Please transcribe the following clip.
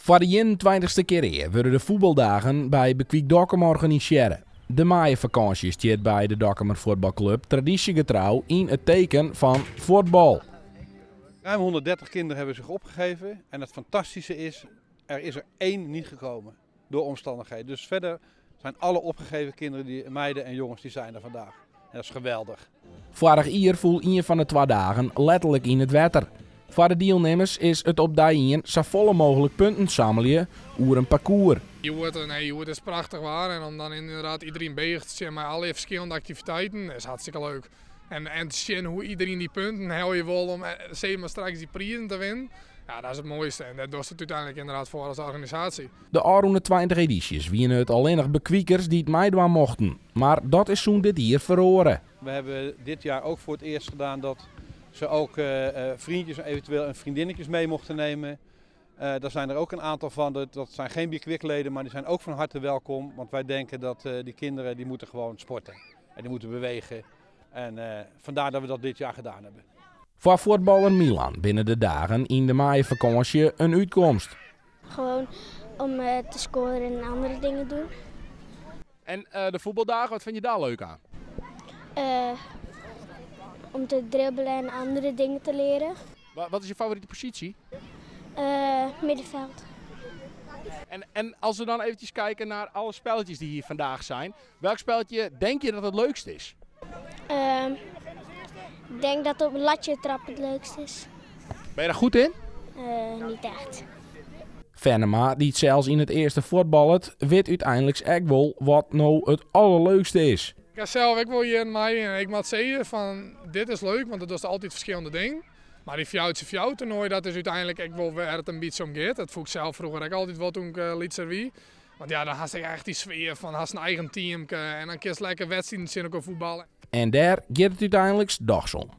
Voor de 21ste keer worden de voetbaldagen bij Bekwiek Dokkum georganiseerd. De maaienvakantie stiert bij de Dokkumer voetbalclub traditiegetrouw in het teken van voetbal. Ruim 130 kinderen hebben zich opgegeven en het fantastische is, er is er 1 niet gekomen door omstandigheden. Dus verder zijn alle opgegeven kinderen, meiden en jongens, die zijn er vandaag. En dat is geweldig. Vorig jaar voel een van de 2 dagen letterlijk in het wetter. Voor de deelnemers is het op die zo volle mogelijk punten samelen over een parcours. Je wordt is prachtig waar en om dan inderdaad iedereen bezig te zijn met alle verschillende activiteiten is hartstikke leuk. En te zien hoe iedereen die punten hel je wil om maar straks die prijzen te winnen. Ja, dat is het mooiste en dat doet het uiteindelijk inderdaad voor als organisatie. De 20 edities wienen het alleen nog bekwiekers die het meedoen mochten. Maar dat is zo'n dit hier verloren. We hebben dit jaar ook voor het eerst gedaan dat ze ook vriendjes en eventueel en vriendinnetjes mee mochten nemen. Daar zijn er ook een aantal van, dat zijn geen Bekwikleden, maar die zijn ook van harte welkom. Want wij denken dat die kinderen die moeten gewoon sporten en die moeten bewegen. En vandaar dat we dat dit jaar gedaan hebben. Voor voetballer Milan binnen de dagen in de maaienvakantie een uitkomst. Gewoon om te scoren en andere dingen doen. En de voetbaldagen, wat vind je daar leuk aan? Om te dribbelen en andere dingen te leren. Wat is je favoriete positie? Middenveld. En als we dan eventjes kijken naar alle spelletjes die hier vandaag zijn. Welk spelletje denk je dat het leukst is? Ik denk dat op een latje trappen het leukst is. Ben je daar goed in? Niet echt. Venema, die het zelfs in het eerste voetballet, weet uiteindelijk echt wel wat nou het allerleukste is. Ik wil hier in mij en ik moet zeggen van dit is leuk, want het is altijd verschillende dingen. Maar die fjouwtje toernooi, dat is uiteindelijk ik wil waar het een beetje om gaat. Dat voel ik zelf vroeger ook altijd wel toen ik liet servie. Want ja, dan had je echt die sfeer van had een eigen team en dan kun je lekker wedstrijden zien ook voetballen. En daar gaat het uiteindelijk dagsom.